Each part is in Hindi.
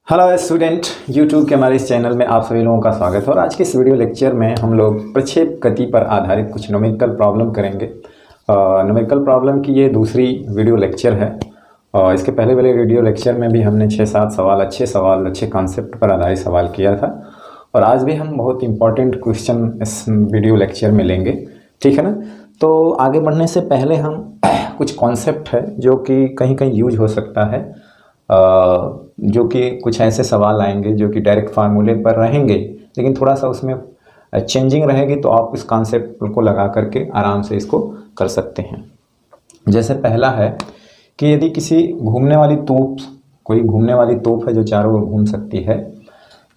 हेलो स्टूडेंट, यूट्यूब के हमारे इस चैनल में आप सभी लोगों का स्वागत है। और आज के इस वीडियो लेक्चर में हम लोग प्रक्षेप गति पर आधारित कुछ न्यूमेरिकल प्रॉब्लम करेंगे। न्यूमेरिकल प्रॉब्लम की ये दूसरी वीडियो लेक्चर है। इसके पहले वाले वीडियो लेक्चर में भी हमने 6-7 सवाल अच्छे कॉन्सेप्ट पर आधारित सवाल किया था। और आज भी हम बहुत इंपॉर्टेंट क्वेश्चन इस वीडियो लेक्चर में लेंगे, ठीक है ना। तो आगे बढ़ने से पहले हम कुछ कॉन्सेप्ट है जो कि कहीं कहीं यूज हो सकता है, जो कि कुछ ऐसे सवाल आएंगे जो कि डायरेक्ट फार्मूले पर रहेंगे, लेकिन थोड़ा सा उसमें चेंजिंग रहेगी, तो आप इस कॉन्सेप्ट को लगा करके आराम से इसको कर सकते हैं। जैसे पहला है कि यदि किसी घूमने वाली तोप, कोई घूमने वाली तोप है जो चारों ओर घूम सकती है,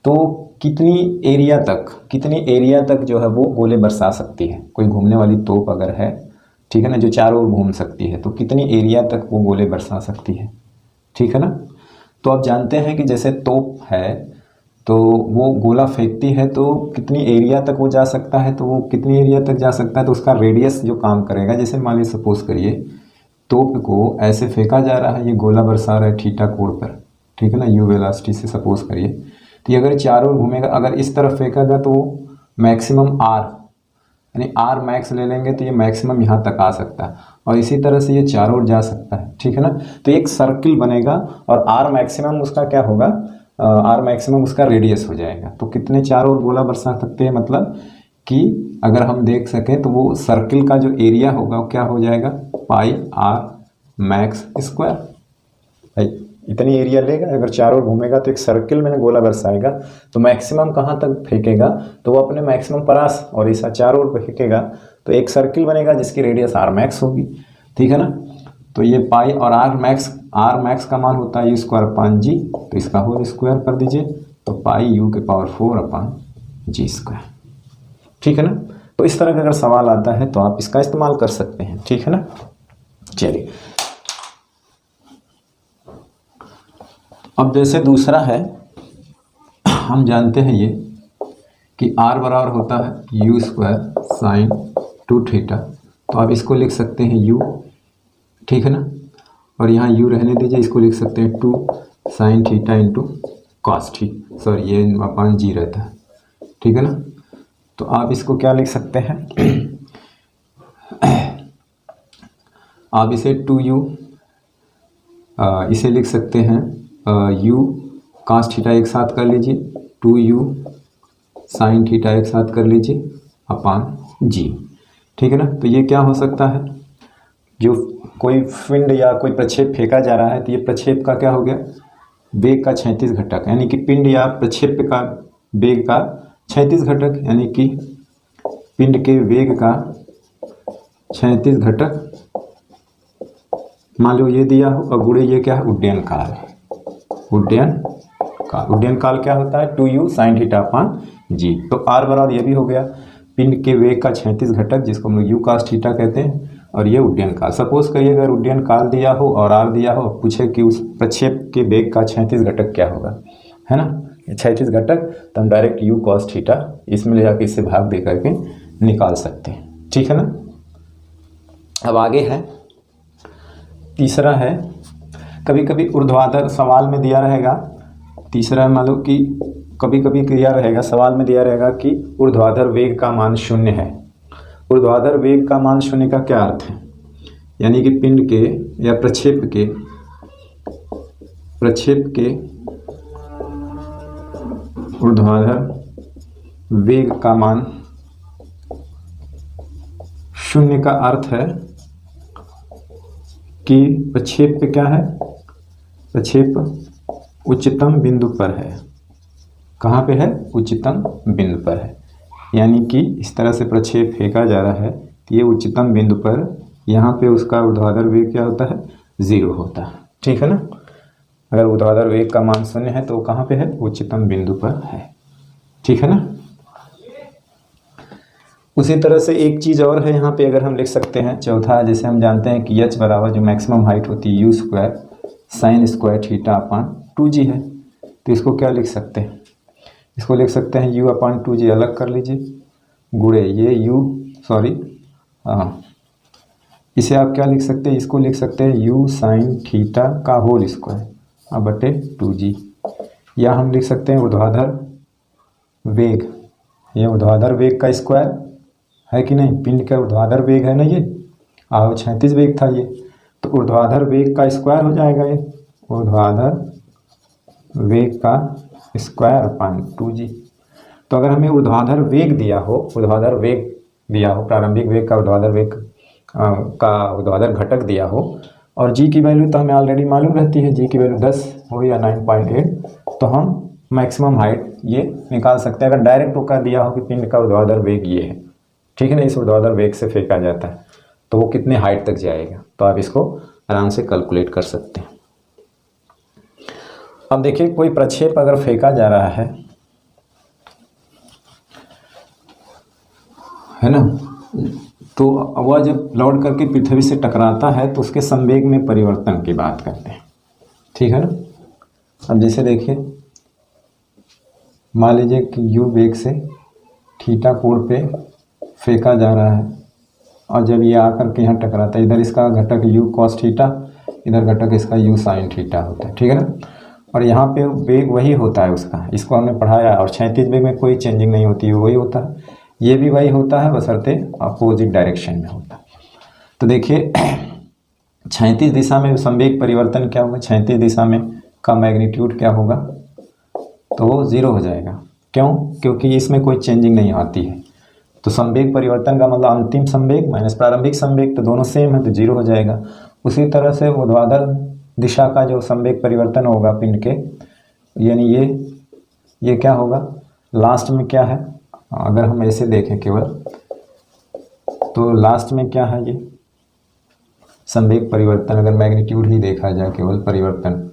तो कितनी एरिया तक जो है वो गोले बरसा सकती है। कोई घूमने वाली तोप अगर है, ठीक है ना, जो चारों ओर घूम सकती है, तो कितनी एरिया तक वो गोले बरसा सकती है, ठीक है ना। तो आप जानते हैं कि जैसे तोप है तो वो गोला फेंकती है तो कितनी एरिया तक वो जा सकता है, तो वो कितनी एरिया तक जा सकता है, तो उसका रेडियस जो काम करेगा। जैसे मान लीजिए सपोज करिए तोप को ऐसे फेंका जा रहा है, ये गोला बरसा रहा है थीटा कोण पर, ठीक है ना, यू वेलोसिटी से सपोज करिए। तो ये अगर चारों ओर घूमेगा, अगर इस तरफ फेंकेगा तो मैक्सिमम आर यानी आर मैक्स ले लेंगे तो ये मैक्सिमम यहाँ तक आ सकता है, और इसी तरह से ये चारों ओर जा सकता है, ठीक है ना। तो एक सर्किल बनेगा और आर मैक्सिमम उसका क्या होगा, आर मैक्सिमम उसका रेडियस हो जाएगा। तो कितने चारों ओर गोला बरसा सकते हैं, मतलब कि अगर हम देख सकें तो वो सर्किल का जो एरिया होगा वो क्या हो जाएगा, पाई आर मैक्स स्क्वायर। भाई इतनी एरिया लेगा, अगर चारों ओर घूमेगा तो एक सर्किल में गोला बरसाएगा, तो मैक्सिमम कहाँ तक फेंकेगा, तो वो अपने मैक्सिमम पास, और ऐसा चारों ओर फेंकेगा तो एक सर्किल बनेगा जिसकी रेडियस आर मैक्स होगी, ठीक है ना। तो ये पाई और आर मैक्स का मान होता है यू स्क्वायर अपान जी, तो इसका होल स्क्वायर कर दीजिए, तो पाई यू के पावर 4 अपान जी स्क्वायर, ठीक है ना। तो इस तरह का अगर सवाल आता है तो आप इसका इस्तेमाल कर सकते हैं, ठीक है ना। चलिए अब जैसे दूसरा है, हम जानते हैं ये कि r बराबर होता है यू स्क्वायर साइन 2 थीटा, तो आप इसको लिख सकते हैं u, ठीक है ना, और यहाँ u रहने दीजिए, इसको लिख सकते हैं 2 sign theta into cos theta, sorry ये अपान जी रहता है, ठीक है ना। तो आप इसको क्या लिख सकते हैं आप इसे 2u इसे लिख सकते हैं u cos थीटा एक साथ कर लीजिए, 2u साइन थीटा एक साथ कर लीजिए अपान जी, ठीक है ना। तो ये क्या हो सकता है, जो कोई पिंड या कोई प्रक्षेप फेंका जा रहा है, तो ये प्रक्षेप का क्या हो गया, वेग का 36 घटक, यानी कि पिंड या प्रक्षेप का वेग का 36 घटक, यानी कि पिंड के वेग का 36 घटक मान लो ये दिया हो, और गुणे ये क्या है, उड्डयन काल क्या होता है 2u साइन थीटा अपान जी। तो r बराबर ये भी हो गया पिंड के वेग का 36 घटक, जिसको हम लोग u cos थीटा कहते हैं, और ये उड्डयन काल। सपोज करिए अगर उड्डयन काल दिया हो और r दिया हो, पूछे कि उस प्रक्षेप के वेग का 36 घटक क्या होगा, है ना, 36 घटक, तो हम डायरेक्ट u cos थीटा इसमें ले जाकर इससे भाग दे करके निकाल सकते हैं, ठीक है ना। अब आगे है तीसरा है, कभी कभी ऊर्ध्वाधर सवाल में दिया रहेगा, तीसरा मान लो कि कभी कभी दिया रहेगा, सवाल में दिया रहेगा कि ऊर्ध्वाधर वेग का मान 0 है। ऊर्ध्वाधर वेग का मान 0 का क्या अर्थ है, यानी कि पिंड के या प्रक्षेप के ऊर्ध्वाधर वेग का मान 0 का अर्थ है कि प्रक्षेप पे क्या है, प्रक्षेप उच्चतम बिंदु पर है। कहाँ पे है, उच्चतम बिंदु पर है, यानी कि इस तरह से प्रक्षेप फेंका जा रहा है, तो ये उच्चतम बिंदु पर, यहाँ पे उसका ऊर्ध्वाधर वेग क्या होता है, 0 होता है, ठीक है ना। अगर ऊर्ध्वाधर वेग का मान 0 है तो वो कहाँ पे है, उच्चतम बिंदु पर है, ठीक है ना। उसी तरह से एक चीज़ और है यहाँ पे, अगर हम लिख सकते हैं चौथा, जैसे हम जानते हैं कि h बराबर जो मैक्सिमम हाइट होती है you square sine square theta upon 2g है, तो इसको क्या लिख सकते हैं, इसको लिख सकते हैं u अपान 2g अलग कर लीजिए, गुणे ये इसे आप क्या लिख सकते हैं, इसको लिख सकते हैं u साइन थीटा का होल स्क्वायर बटे 2g, या हम लिख सकते हैं ऊर्ध्वाधर वेग, ये ऊर्ध्वाधर वेग का स्क्वायर है कि नहीं, पिंड का ऊर्ध्वाधर वेग है ना ये, और 36 वेग था ये, तो ऊर्ध्वाधर वेग का स्क्वायर हो जाएगा ये, ऊर्ध्वाधर वेग का स्क्वायर अपान 2g। तो अगर हमें ऊर्ध्वाधर वेग दिया हो, ऊर्ध्वाधर वेग दिया हो, प्रारंभिक वेग का ऊर्ध्वाधर वेग का ऊर्ध्वाधर घटक दिया हो, और g की वैल्यू तो हमें ऑलरेडी मालूम रहती है, g की वैल्यू 10 हो या 9.8, तो हम मैक्सिमम हाइट ये निकाल सकते हैं। अगर डायरेक्ट टोका दिया हो कि पिंड का ऊर्ध्वाधर वेग ये है, ठीक है ना, इस ऊर्ध्वाधर वेग से फेंका जाता है, तो वो कितने हाइट तक जाएगा, तो आप इसको आराम से कैलकुलेट कर सकते हैं। अब देखिए कोई प्रक्षेप अगर फेंका जा रहा है ना, तो वह जब लौट करके पृथ्वी से टकराता है तो उसके संवेग में परिवर्तन की बात करते हैं, ठीक है ना। अब जैसे देखिए मान लीजिए कि u वेग से थीटा कोण पे फेंका जा रहा है, और जब ये आकर के यहाँ टकराता है, इधर इसका घटक u cos थीटा, इधर घटक इसका u sin थीटा होता है, ठीक है ना। और यहाँ पे वेग वही होता है उसका, इसको हमने पढ़ाया, और 36 वेग में कोई चेंजिंग नहीं होती है, वही होता है, ये भी वही होता है, बशर्ते अपोजिट डायरेक्शन में होता है। तो देखिए 36 दिशा में संवेग परिवर्तन क्या होगा, 36 दिशा में का मैग्नीट्यूड क्या होगा, तो वो 0 हो जाएगा। क्यों? क्योंकि इसमें कोई चेंजिंग नहीं आती है। तो संवेग परिवर्तन का मतलब अंतिम संवेग माइनस प्रारंभिक संवेग, तो दोनों सेम है तो 0 हो जाएगा। उसी तरह से ऊर्ध्वाधर दिशा का जो संवेग परिवर्तन होगा पिंड के, यानी ये क्या होगा, लास्ट में क्या है, अगर हम ऐसे देखें केवल, तो लास्ट में क्या है, ये संवेग परिवर्तन, अगर मैग्नीट्यूड ही देखा जाए केवल परिवर्तन,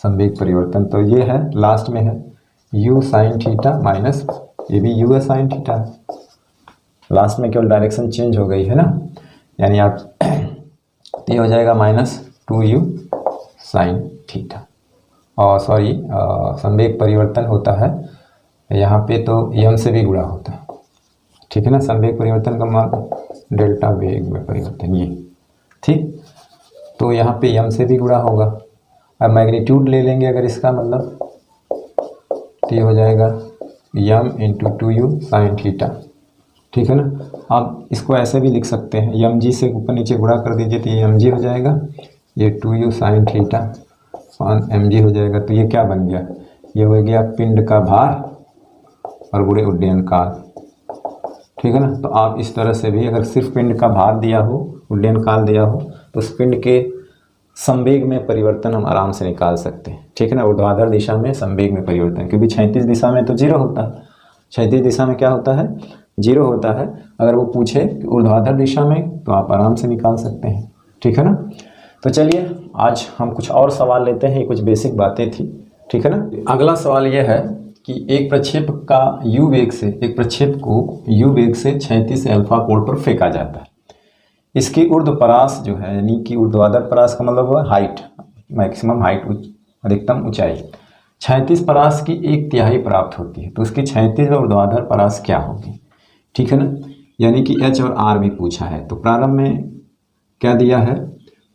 संवेग परिवर्तन, तो ये है लास्ट में है u sin थीटा माइनस ये भी u sin थीटा, लास्ट में केवल डायरेक्शन चेंज हो गई है ना, यानी आप ये हो जाएगा -2u sin थीटा। और सॉरी संवेग परिवर्तन होता है यहाँ पे तो m से भी गुणा होता है, ठीक है ना। संवेग परिवर्तन का मान डेल्टा वेग में परिवर्तन, ये ठीक, तो यहाँ पे m से भी गुणा होगा। अब मैग्नीट्यूड ले लेंगे अगर इसका, मतलब तो ये हो जाएगा m × 2u sin थीटा, ठीक है ना। आप इसको ऐसे भी लिख सकते हैं, mg से ऊपर नीचे गुणा कर दीजिए तो ये mg हो जाएगा, ये 2u sin थीटा mg हो जाएगा। तो ये क्या बन गया, ये हो गया पिंड का भार और गुणे उड्डयन काल, ठीक है ना। तो आप इस तरह से भी अगर सिर्फ पिंड का भार दिया हो, उड्डयन काल दिया हो, तो उस पिंड के संवेग में परिवर्तन हम आराम से निकाल सकते हैं, ठीक है ना। ऊर्ध्वाधर दिशा में संवेग में परिवर्तन, क्योंकि 36 दिशा में तो 0 होता है, 36 दिशा में क्या होता है, 0 होता है। अगर वो पूछे ऊर्ध्वाधर दिशा में तो आप आराम से निकाल सकते हैं, ठीक है ना। तो चलिए आज हम कुछ और सवाल लेते हैं, कुछ बेसिक बातें थी, ठीक है ना। अगला सवाल यह है कि एक प्रक्षेप का u वेग से, एक प्रक्षेप को u वेग से 36 अल्फा कोण पर फेंका जाता है। इसकी ऊर्ध्वपरास जो है, यानी कि ऊर्ध्वाधर परास का मतलब हुआ हाइट, मैक्सिमम हाइट, अधिकतम ऊंचाई 36 परास की 1/3 प्राप्त होती है। तो उसकी 36 ऊर्ध्वाधर परास क्या होगी, ठीक है ना। यानी कि h और r भी पूछा है। तो प्रारंभ में क्या दिया है,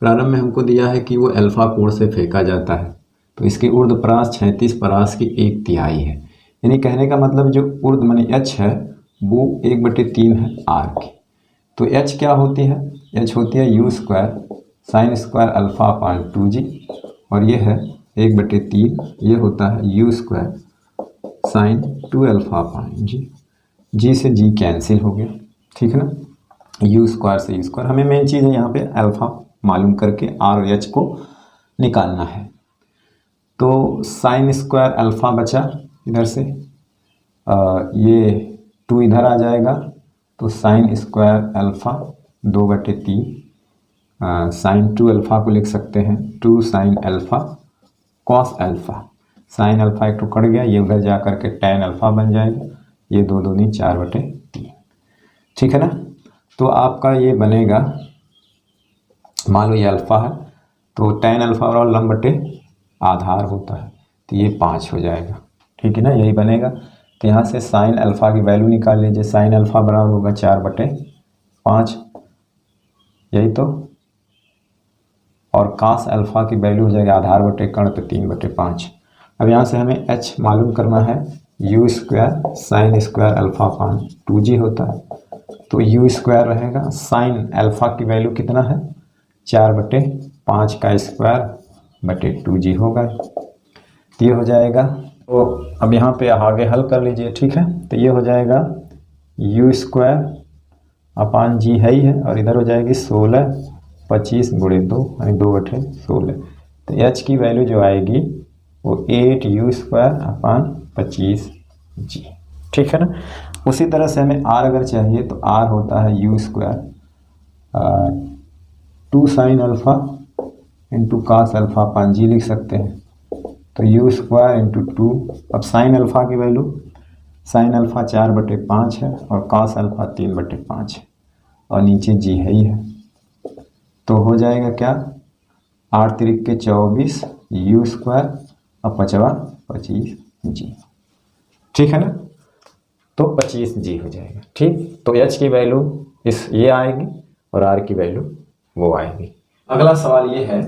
प्रारंभ में हमको दिया है कि वो अल्फा कोण से फेंका जाता है, तो इसकी ऊर्ध्वपरास 36 परास की 1/3 है। यानी कहने का मतलब जो ऊर्ध्व मानी h है वो 1/3 है r की। तो h क्या होती है, h होती है u square sine square alpha अपान 2g, और ये है 1/3, ये होता है u square sine 2 alpha upon g से g कैंसिल हो गया, ठीक है ना। u स्क्वायर से u स्क्वायर, हमें मेन चीज़ है यहाँ पे अल्फा मालूम करके r और h को निकालना है। तो साइन स्क्वायर अल्फा बचा इधर से, ये 2 इधर आ जाएगा, तो sine square alpha 2/3, sine 2 alpha को लिख सकते हैं 2 sine alpha cos alpha, sine alpha एक तो कट गया, ये उधर जा करके टैन अल्फा बन जाएगा, ये 2 दूनी 4/3, ठीक है ना। तो आपका ये बनेगा, मान लो ये अल्फा है तो टैन अल्फा और लंब बटे आधार होता है, तो ये 5 हो जाएगा, ठीक है ना, यही बनेगा। तो यहाँ से साइन अल्फा की वैल्यू निकाल लीजिए, साइन अल्फा बराबर होगा 4/5, यही तो, और कास अल्फा की वैल्यू हो जाएगा आधार बटे कर्ण पे 3/5। अब यहाँ से हमें h मालूम करना है, u square sine square alpha अपान 2g होता है, तो u स्क्वायर रहेगा, साइन अल्फा की वैल्यू कितना है 4/5 का स्क्वायर बटे 2g होगा। तो ये हो जाएगा। तो अब यहाँ पे आगे हल कर लीजिए, ठीक है। तो ये हो जाएगा u स्क्वायर अपान g है ही है, और इधर हो जाएगी 16 25 गुणे 2 यानी 2/16। तो h की वैल्यू जो आएगी वो 8u स्क्वायर अपान 25g, ठीक है ना। उसी तरह से हमें r अगर चाहिए तो r होता है u square 2 sine alpha into cos alpha upon g लिख सकते हैं। तो u स्क्वायर इंटू 2, अब साइन अल्फा की वैल्यू, साइन अल्फा 4/5 है और कास अल्फा 3/5 है, और नीचे g है ही है। तो हो जाएगा क्या, 8 तिरिक के 24 u स्क्वायर और 25g, ठीक है ना। तो 25g हो जाएगा, ठीक। तो h की वैल्यू ये आएगी और r की वैल्यू वो आएगी। अगला सवाल ये है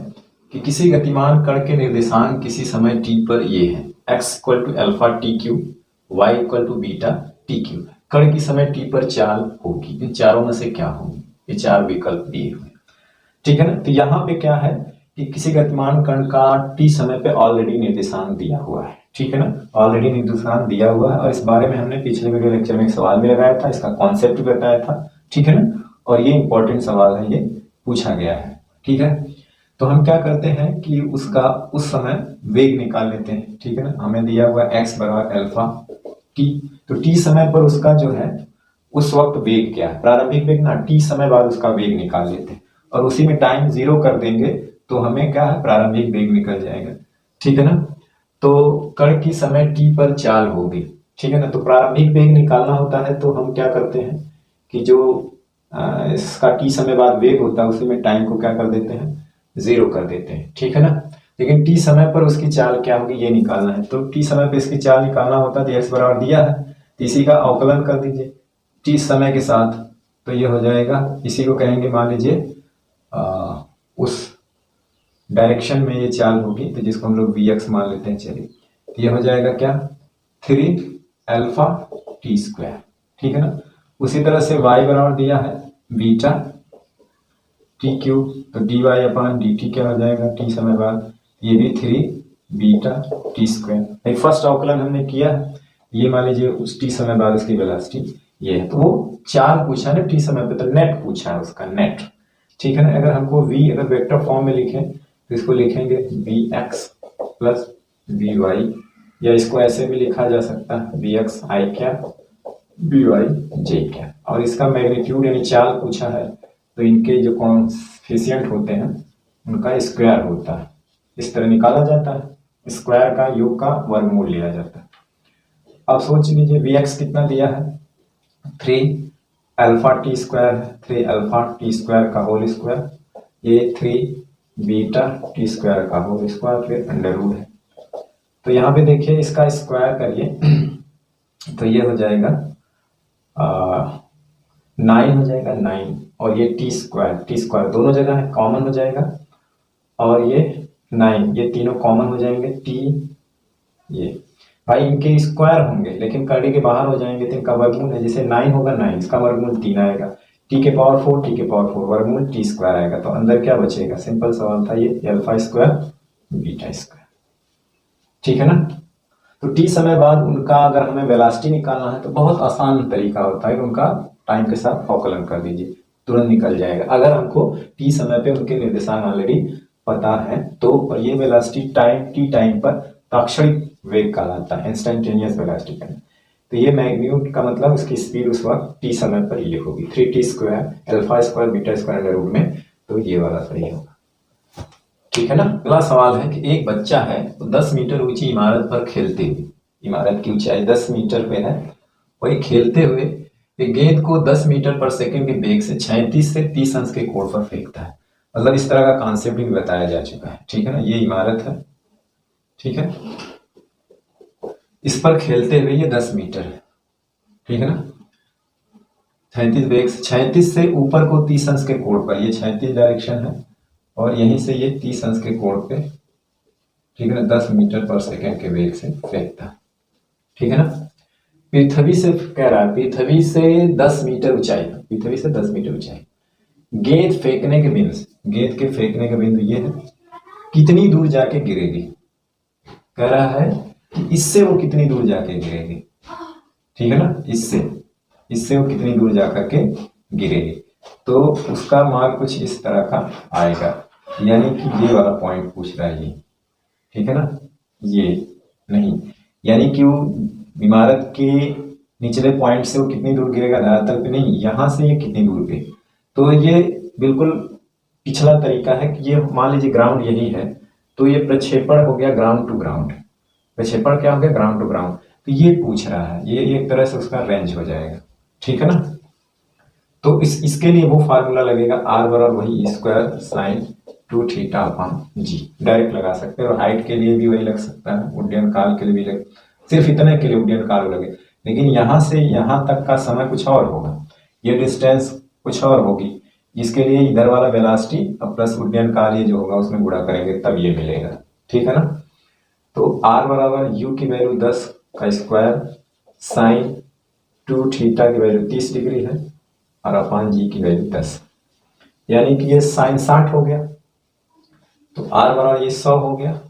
कि किसी गतिमान कण के निर्देशांक किसी समय t पर ये है, x = alpha T Q, y = beta T Q. कण की समय t पर चाल होगी, इन चारों में से क्या होगी, ये 4 विकल्प दिए हुए, ठीक है ना। तो यहाँ पे क्या है कि किसी गतिमान कण का t समय पे ऑलरेडी निर्देशांक दिया हुआ है, ठीक है ना, ऑलरेडी निर्देशांक दिया हुआ है। और इस बारे में हमने पिछले वीडियो लेक्चर में एक सवाल भी लगाया था, इसका कॉन्सेप्ट भी बताया था, ठीक है ना। और ये इंपॉर्टेंट सवाल है, ये पूछा गया है, ठीक है। तो हम क्या करते हैं कि उसका उस समय वेग निकाल लेते हैं, ठीक है ना। हमें दिया हुआ x = अल्फा t, तो t समय पर उसका जो है उस वक्त वेग क्या है, प्रारंभिक वेग ना, t समय बाद उसका वेग निकाल लेते हैं और उसी में टाइम 0 कर देंगे तो हमें क्या है, प्रारंभिक वेग निकल जाएगा, ठीक है ना। तो कण की समय t पर चाल होगी, ठीक है ना। तो प्रारंभिक वेग निकालना होता है तो हम क्या करते हैं कि जो इसका t समय बाद वेग होता है उसी में टाइम को क्या कर देते हैं, 0 कर देते हैं, ठीक है ना। लेकिन t समय पर उसकी चाल क्या होगी ये निकालना है, तो t समय पर इसकी चाल निकालना होता है तो x बराबर दिया है, तो इसी का अवकलन कर दीजिए t समय के साथ, तो ये हो जाएगा, इसी को कहेंगे मान लीजिए उस डायरेक्शन में ये चाल होगी, तो जिसको हम लोग vx मान लेते हैं। चलिए, तो ये हो जाएगा क्या, 3 अल्फा टी स्क्वायर, ठीक है ना। उसी तरह से y बराबर दिया है बीटा टी क्यूब, तो dy अपान dt क्या हो जाएगा t समय बाद, ये भी 3 बीटा टी स्क्वायर। फर्स्ट अवकलन हमने किया है, ये मान लीजिए उस t समय बाद उसकी वेलोसिटी ये है। तो वो चाल पूछा है ना t समय पे, तो नेट पूछा है उसका, नेट, ठीक है ना। अगर हमको v अगर वेक्टर फॉर्म में लिखें तो इसको लिखेंगे vx प्लस vy, या इसको ऐसे भी लिखा जा सकता है vx i क्या vy j क्या। और इसका मैग्नीट्यूड यानी चाल पूछा है, तो इनके जो कोएफिशिएंट होते हैं उनका स्क्वायर होता है, इस तरह निकाला जाता है, स्क्वायर का योग का वर्गमूल लिया जाता है। अब सोच लीजिए vx कितना दिया है, 3 alpha T square, 3 alpha T square का होल स्क्वायर, ये 3 बीटा टी स्क्वायर का होल स्क्वायर, फिर अंडर रूट है। तो यहाँ पे देखिए इसका स्क्वायर करिए तो ये हो जाएगा 9 हो जाएगा 9, और ये टी स्क्वायर दोनों जगह है, कॉमन हो जाएगा, और ये 9 ये तीनों कॉमन हो जाएंगे, टी ये भाई इनके स्क्वायर होंगे लेकिन कड़ी के बाहर हो जाएंगे, तो इनका वर्गमूल है, जैसे 9 होगा 9, इसका वर्गमूल 3 आएगा, टी के पावर 4 टी के पावर 4 वर्गमूल टी स्क्वायर आएगा। तो अंदर क्या बचेगा, सिंपल सवाल था ये, अल्फा स्क्वायर बीटा स्क्वायर, ठीक है ना। तो टी समय बाद उनका अगर हमें वेलोसिटी निकालना है तो बहुत आसान तरीका होता है, उनका टाइम के साथ अवकलन कर दीजिए, तुरंत निकल जाएगा। अगर हमको टी समय पे उनके निर्देशांक ऑलरेडी पता है तो, और ये वेलोसिटी टी टाइम पर ताक्षणिक वेग कहलाता है, इंस्टेंटेनियस वेलोसिटी का। तो ये मैग्नीट्यूड का मतलब उसकी स्पीड उस वक्त टी समय पर ये होगी 3t square alpha square beta square under root में, तो ये वाला सही होगा, ठीक है ना। अगला सवाल है कि एक बच्चा है तो 10 मीटर ऊंची इमारत पर खेलते हुए, इमारत की ऊंचाई 10 मीटर पे है, वही खेलते हुए एक गेंद को 10 मीटर पर सेकंड के वेग से 36 से 30 अंश के कोण पर फेंकता है। मतलब इस तरह का कॉन्सेप्ट भी बताया जा चुका है, ठीक है ना। ये इमारत है, ठीक है, इस पर खेलते हुए ये 10 मीटर है, ठीक है ना, 36 वेग से 36 से ऊपर को 30 अंश के कोण पर, ये 36 डायरेक्शन है, और यहीं से ये 30 अंश के कोण पे ठीक है ना, 10 मीटर पर सेकंड के वेग से फेंकता है, ठीक है ना। पृथ्वी से कह रहा है, पृथ्वी से 10 मीटर ऊंचाई, पृथ्वी से 10 मीटर ऊंचाई गेंद फेंकने के बिंदु से, गेंद के फेंकने के बिंदु ये है, कितनी दूर जाके गिरेगी। कह रहा है कि इससे वो कितनी दूर जाके गिरेगी, ठीक है ना, इससे वो कितनी दूर जाकर के गिरेगी। तो उसका मार्क कुछ इस तरह का आएगा, यानी कि ये वाला पॉइंट पूछ रहा है ये, ठीक है ना, ये नहीं, यानी कि वो इमारत के निचले पॉइंट से वो कितनी दूर गिरेगा, धरातल पे नहीं, यहां से ये कितनी दूर पे। तो ये बिल्कुल पिछला तरीका है कि ये मान लीजिए ग्राउंड यही है, तो ये प्रक्षेपण हो गया ग्राउंड टू ग्राउंड, प्रक्षेपण क्या हो गया, ग्राउंड टू ग्राउंड। तो ये पूछ रहा है, ये एक तरह से उसका रेंज हो जाएगा, ठीक है ना। तो इसके लिए वो फार्मूला लगेगा, आर बराबर वही स्क्वायर साइन 2 थीटा अपॉन जी, डायरेक्ट लगा सकते हैं। और हाइट के लिए भी वही लग सकता है, उड्डयन काल के लिए भी लग, सिर्फ इतने के लिए उड्डयन काल लगे, लेकिन यहां से यहां तक का समय कुछ और होगा, ये डिस्टेंस कुछ और होगी। इसके लिए इधर वाला वेलोसिटी और प्लस उड्डयन काल ये जो होगा उसमें गुणा करेंगे तब ये मिलेगा, ठीक है ना। तो आर बराबर यू की वैल्यू 10 का स्क्वायर साइन 2 थीटा की वैल्यू 30 डिग्री है और अपॉन जी की वैल्यू 10, यानी कि ये साइन 60 हो गया। तो आर बराबर ये 100 हो गया,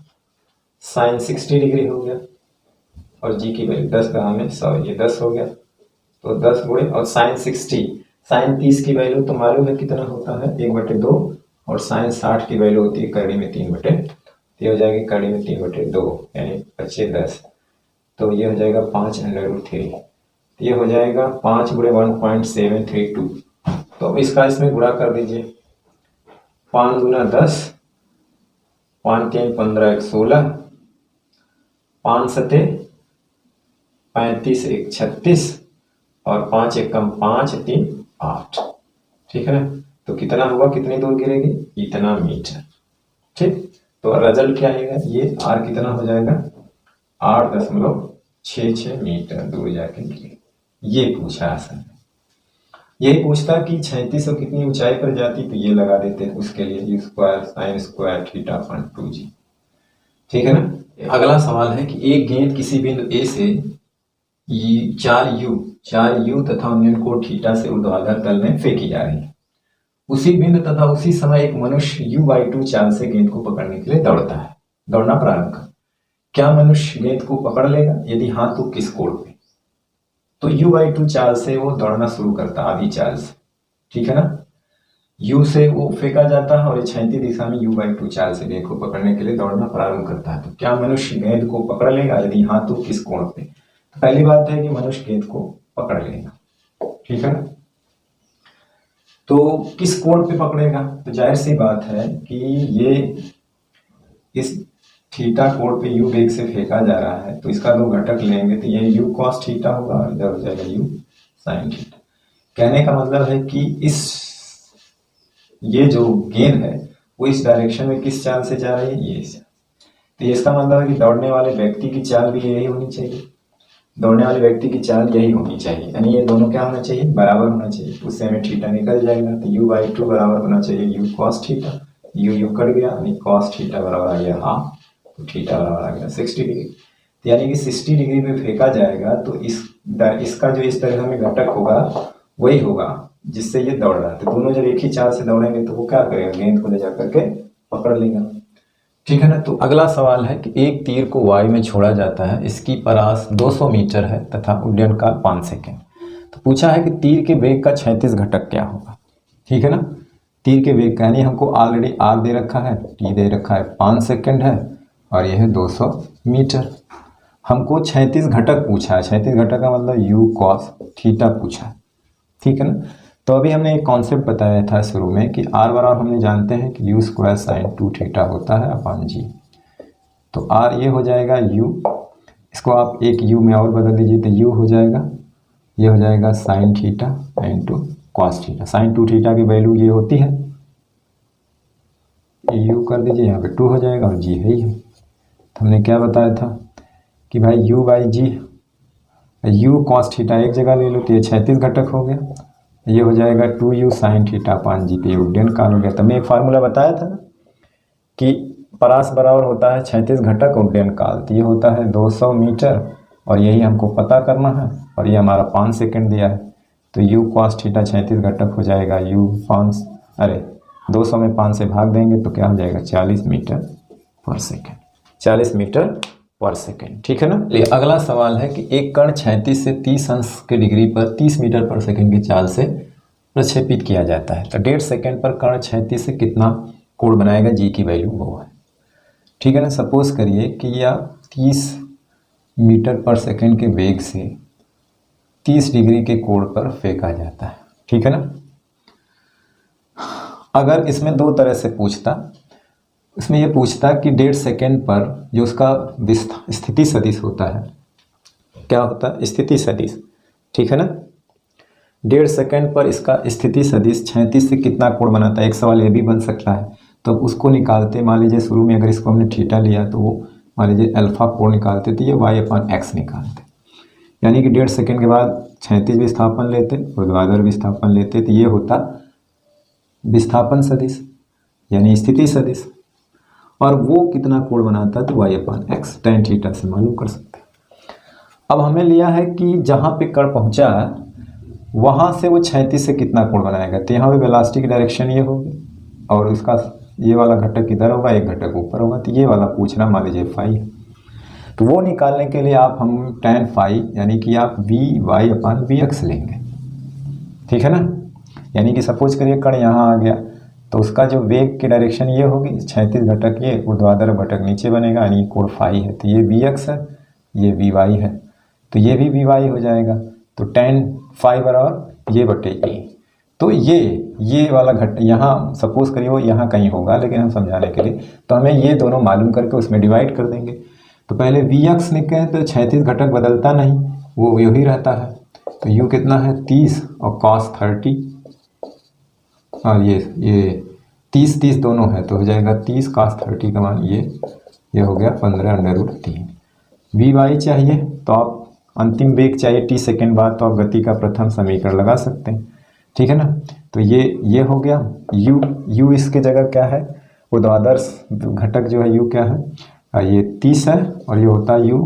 साइन 60 डिग्री हो गया और जी की वैल्यू 10 का हमें 100, ये 10 हो गया। तो 10 गुणे और साइन 60, साइन 30 की वैल्यू तो मालूम है कितना होता है, 1/2, और साइन 60 की वैल्यू होती है करड़ी में 3/, ये हो जाएगी करड़ी में 3/2, यानी 25 10, तो ये हो जाएगा 5√3, ये हो जाएगा 5 गुणे 1.732। तो इसका इसमें गुणा कर दीजिए, 5 गुना 10, 5 3 15 1 16, 5 सते 35 1 36 और 5 1 कम 5 3 8, ठीक है ना। तो कितना होगा, कितनी दूर गिरेगी, इतना मीटर, ठीक। तो रिजल्ट क्या आएगा, ये आर कितना हो जाएगा, 8.66 मीटर दूर जाके गिरेगी। ये पूछा असल में, यही पूछता कि 3600 कितनी ऊंचाई पर जाती, तो ये लगा देते, उसके लिए you square sine square theta upon 2g, ठीक है ना। अगला सवाल है कि एक गेंद किसी बिंदु ए से 4u तथा उन्नयन कोण थीटा से ऊर्ध्वाधर तल में फेंकी जा रही है। उसी बिंदु तथा उसी समय एक मनुष्य u/2 चाल से गेंद को पकड़ने के लिए दौड़ना प्रारंभ कर। क्या मनुष्य गेंद को पकड़ लेगा, यदि हाँ तो किस कोण पे। तो u/2 चाल से वो दौड़ना शुरू करता, आधी चाल से, ठीक है ना। u से वो फेंका जाता है और क्षैतिज दिशा में u/2 चाल से गेंद को पकड़ने के लिए दौड़ना प्रारंभ करता है। तो क्या मनुष्य गेंद को पकड़ लेगा, यदि हाँ तो किस कोण पे। तो पहली बात है कि मनुष्य गेंद को पकड़ लेगा, ठीक है ना। तो किस कोण पे पकड़ेगा, तो जाहिर सी बात है कि ये इस थीटा कोण पे u वेग से फेंका जा रहा है, तो इसका 2 घटक लेंगे, तो ये u cos थीटा होगा और इधर हो जाएगा u sin थीटा। कहने का मतलब है कि ये जो गेंद है वो इस डायरेक्शन में किस चाल से जा रही है, ये चाल। तो इसका मतलब है कि दौड़ने वाले व्यक्ति की चाल भी यही होनी चाहिए, दौड़ने वाले व्यक्ति की चाल यही होनी चाहिए, यानी ये दोनों क्या होना चाहिए, बराबर होना चाहिए। उससे हमें थीटा निकल जाएगा, तो u/2 बराबर होना चाहिए u cos theta, u cut गया, यानी cos थीटा बराबर आ गया हाफ, तो थीटा बराबर आ गया 60 डिग्री। तो यानी कि 60 डिग्री में फेंका जाएगा, तो इसका जो इस तरह में घटक होगा वही होगा जिससे ये दौड़ रहा है। तो दोनों जब एक ही चाल से दौड़ेंगे तो वो क्या करेगा, गेंद को ले जा करके पकड़ लेगा, ठीक है ना। तो अगला सवाल है कि एक तीर को वायु में छोड़ा जाता है, इसकी परास 200 मीटर है तथा उड्डयन काल 5 सेकेंड। तो पूछा है कि तीर के वेग का क्षैतिज घटक क्या होगा, ठीक है ना। तीर के वेग का, यानी हमको ऑलरेडी आर दे रखा है, टी दे रखा है, 5 सेकेंड है और यह है 200 मीटर। हमको क्षैतिज घटक पूछा है, क्षैतिज घटक का मतलब u cos थीटा पूछा है, ठीक है ना। तो अभी हमने एक कॉन्सेप्ट बताया था शुरू में कि आर बराबर हमने जानते हैं कि u स्क्वायर साइन 2 थीटा होता है अपॉन जी। तो आर ये हो जाएगा u, इसको आप एक u में और बदल दीजिए तो u हो जाएगा, ये हो जाएगा sine theta into cos theta. Sine 2 theta की वैल्यू ये होती है, u कर दीजिए, यहाँ पे 2 हो जाएगा और g है ही है। तो हमने क्या बताया था कि भाई u/g, u cos थीटा एक जगह ले लो तो ये क्षैतिज घटक हो गया, ये हो जाएगा 2u sin थीटा अपॉन जी, पे उड्डयन काल हो गया। तो मैं एक फार्मूला बताया था ना कि परास बराबर होता है 36 घटक उड्डयन काल, तो ये होता है 200 मीटर और यही हमको पता करना है और ये हमारा 5 सेकंड दिया है। तो u cos थीटा 36 घटक हो जाएगा u 5, अरे 200 में 5 से भाग देंगे तो क्या हो जाएगा 40 मीटर पर सेकेंड, 40 मीटर पर सेकेंड। ठीक है ना। अगला सवाल है कि एक कण 36 से 30 अंश के डिग्री पर 30 मीटर पर सेकेंड की चाल से प्रक्षेपित किया जाता है, तो 1.5 सेकेंड पर कण 36 से कितना कोण बनाएगा, जी की वैल्यू वो है। ठीक है ना। सपोज करिए कि यह 30 मीटर पर सेकेंड के वेग से 30 डिग्री के कोण पर फेंका जाता है। ठीक है ना। अगर इसमें दो तरह से पूछता, इसमें यह पूछता कि 1.5 सेकेंड पर जो उसका स्थिति सदिश होता है, क्या होता है, स्थिति सदिश। ठीक है ना। 1.5 सेकेंड पर इसका स्थिति सदिश 36 से कितना कोण बनाता है, एक सवाल ये भी बन सकता है। तो उसको निकालते, मान लीजिए शुरू में अगर इसको हमने थीटा लिया तो वो मान लीजिए अल्फा कोण निकालते तो ये y/x निकालते, यानी कि 1.5 सेकेंड के बाद 36 विस्थापन लेते, ऊर्ध्वाधर विस्थापन लेते, तो ये होता विस्थापन सदिश यानी स्थिति सदिश, और वो कितना कोण बनाता है तो y/x tan थीटा से मालूम कर सकते हैं। अब हमें लिया है कि जहाँ पे कण पहुँचा है वहाँ से वो 36 से कितना कोण बनाएगा, तो यहाँ पे वेलोसिटी की डायरेक्शन ये होगी और इसका ये वाला घटक इधर होगा, एक घटक ऊपर होगा, तो ये वाला पूछना मान लीजिए फाई है। तो वो निकालने के लिए आप हम tan फाई यानी कि आप vy/vx लेंगे। ठीक है ना। यानी कि सपोज करिए कण यहाँ आ गया तो उसका जो वेग की डायरेक्शन ये होगी, 36 घटक ये, ऊर्ध्वाधर घटक नीचे बनेगा, यानी कोण फाई है, तो ये vx है, ये vy है, तो ये भी vy हो जाएगा। तो tan फाई बराबर ये बटे ए। तो ये वाला घटक यहाँ सपोज करिए वो यहाँ कहीं होगा, लेकिन हम समझाने के लिए तो हमें ये दोनों मालूम करके उसमें डिवाइड कर देंगे। तो पहले vx निकालें तो 36 घटक बदलता नहीं, वो यही रहता है। तो u कितना है 30 और cos 30, और ये 30 दोनों है तो हो जाएगा 30 cos 30 का मान ये हो गया 15√3। vy चाहिए तो आप अंतिम वेग चाहिए t सेकेंड बाद, तो आप गति का प्रथम समीकरण लगा सकते हैं। ठीक है ना। तो ये हो गया u इसके जगह क्या है, ऊर्ध्वाधर घटक जो है u क्या है, ये 30 है और ये होता है u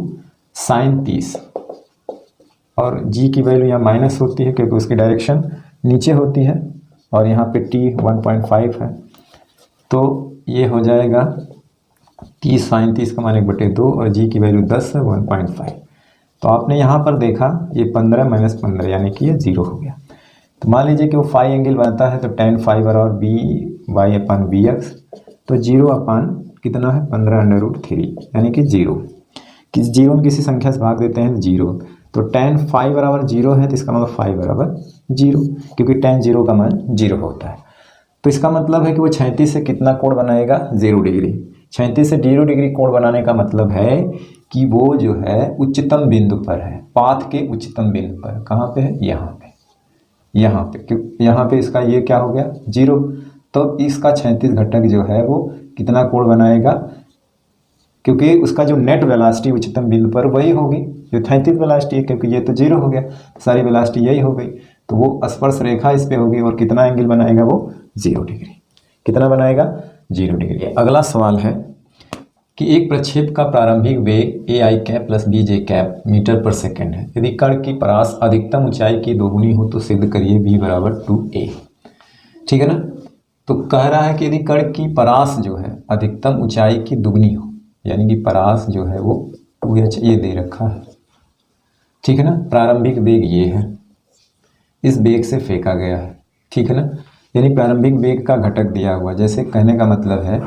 sin 30, और g की वैल्यू यहाँ माइनस होती है क्योंकि उसकी डायरेक्शन नीचे होती है, और यहाँ पे t 1.5 है, तो ये हो जाएगा 30 sin 30 का मान 1/2 और g की वैल्यू 10 है 1.5। तो आपने यहाँ पर देखा ये 15 - 15 यानी कि ये 0 हो गया। तो मान लीजिए कि वो फाई एंगल बनता है तो tan फाई बराबर vy/vx, तो 0 कितना है 15√3 यानी कि 0 में किसी संख्या से भाग देते हैं 0, तो tan फाई बराबर 0 है, तो इसका मतलब फाई बराबर 0, क्योंकि tan 0 का मान 0 होता है। तो इसका मतलब है कि वो 36 से कितना कोण बनाएगा 0 डिग्री। 36 से 0 डिग्री कोण बनाने का मतलब है कि वो जो है उच्चतम बिंदु पर है, पाथ के उच्चतम बिंदु पर। कहाँ पे है, यहाँ पे क्यों, यहाँ पे इसका ये क्या हो गया 0, तो इसका 36 घटक जो है वो कितना कोण बनाएगा, क्योंकि उसका जो नेट वेलोसिटी उच्चतम बिंदु पर वही होगी जो 36 वेलोसिटी है, क्योंकि ये तो 0 हो गया, तो सारी वेलोसिटी यही हो गई, तो वो स्पर्श रेखा इस पे होगी और कितना एंगल बनाएगा वो 0 डिग्री। कितना बनाएगा 0 डिग्री। अगला सवाल है कि एक प्रक्षेप का प्रारंभिक वेग ai cap plus bj cap meter पर सेकेंड है। यदि कण की परास अधिकतम ऊंचाई की दोगुनी हो तो सिद्ध करिए b बराबर 2a। ठीक है ना। तो कह रहा है कि यदि कण की परास जो है अधिकतम ऊंचाई की दुगनी हो, यानी कि परास जो है वो 2h ये दे रखा है। ठीक है ना। प्रारंभिक वेग ये है, इस वेग से फेंका गया है। ठीक है ना। यानी प्रारंभिक वेग का घटक दिया हुआ, जैसे कहने का मतलब है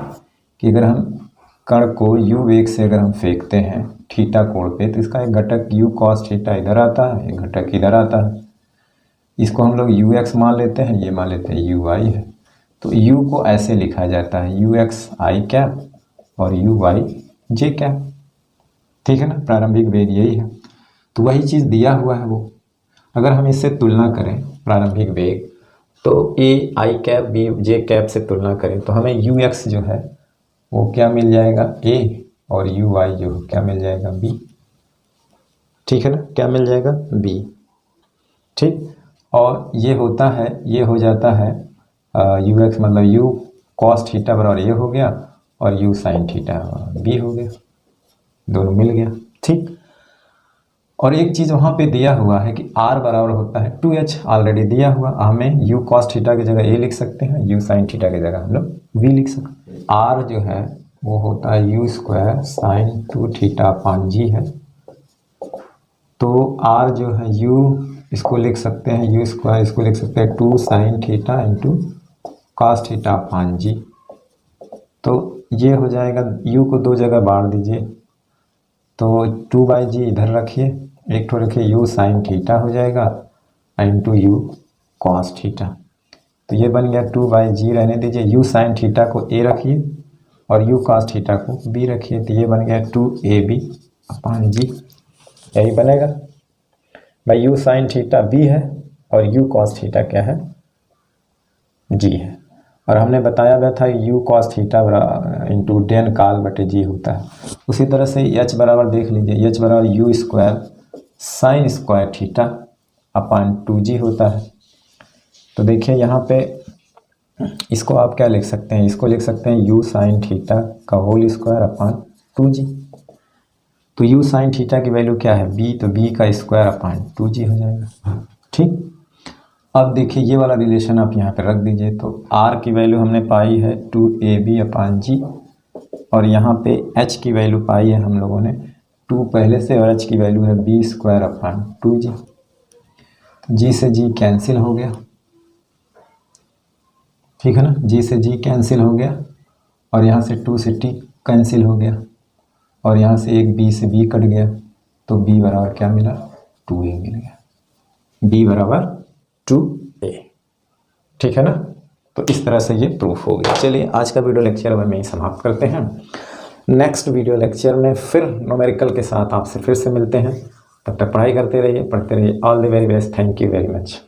कि अगर हम कण को u वेग से अगर हम फेंकते हैं थीटा कोण पे, तो इसका एक घटक u cos थीटा इधर आता है, एक घटक इधर आता है। इसको हम लोग ux मान लेते हैं, ये मान लेते हैं uy है। तो u को ऐसे लिखा जाता है ux i कैप और uy j कैप। ठीक है ना। प्रारंभिक वेग यही है, तो वही चीज़ दिया हुआ है वो। अगर हम इससे तुलना करें प्रारंभिक वेग, तो a i cap b j cap से तुलना करें तो हमें ux जो है वो क्या मिल जाएगा a, और uy जो क्या मिल जाएगा b। ठीक है ना। क्या मिल जाएगा b। ठीक। और ये होता है, ये हो जाता है ux मतलब u cos थीटा बराबर ये हो गया, और u साइन थीटा b हो गया, दोनों मिल गया। ठीक, और एक चीज़ वहाँ पे दिया हुआ है कि r बराबर होता है 2h, ऑलरेडी दिया हुआ, हमें u cos थीटा की जगह a लिख सकते हैं, u साइन थीटा की जगह हम लोग v लिख सकते हैं। r जो है वो होता है u square sine 2 theta upon g है, तो r जो है u इसको लिख सकते हैं u स्क्वायर, इसको लिख सकते हैं 2 sign theta into cos theta upon g। तो ये हो जाएगा, u को दो जगह बांट दीजिए, तो 2/g इधर रखिए, एक ठो रखिए u साइन थीटा हो जाएगा इंटू u कॉस थीटा। तो ये बन गया 2/g, रहने दीजिए, u साइन थीटा को a रखिए और u कॉस थीटा को b रखिए, तो ये बन गया 2ab अपान g। यही बनेगा भाई, u साइन थीटा b है और u कॉस थीटा क्या है, g है। और हमने बताया हुआ था u cos theta into ten काल बटे g होता है। उसी तरह से h बराबर देख लीजिए, h बराबर u square sine square theta upon 2g होता है। तो देखिए यहाँ पे इसको आप क्या लिख सकते हैं, इसको लिख सकते हैं u साइन थीटा का होल स्क्वायर अपान 2g। तो u साइन थीटा की वैल्यू क्या है b, तो b का स्क्वायर अपान 2g हो जाएगा। ठीक, अब देखिए ये वाला रिलेशन आप यहाँ पे रख दीजिए, तो r की वैल्यू हमने पाई है 2ab अपान g, और यहाँ पे h की वैल्यू पाई है हम लोगों ने 2 पहले से, और h की वैल्यू है b square upon 2g। g से g कैंसिल हो गया, ठीक है ना, g से g कैंसिल हो गया, और यहाँ से 2 से t कैंसिल हो गया, और यहाँ से एक b से b कट गया, तो b बराबर क्या मिला, 2a मिल गया, b बराबर 2a। ठीक है ना, तो इस तरह से ये प्रूफ हो गया। चलिए आज का वीडियो लेक्चर में ही समाप्त करते हैं। नेक्स्ट वीडियो लेक्चर में फिर न्यूमेरिकल के साथ आपसे फिर से मिलते हैं। तब तक पढ़ाई करते रहिए, पढ़ते रहिए। All the very best, thank you very much.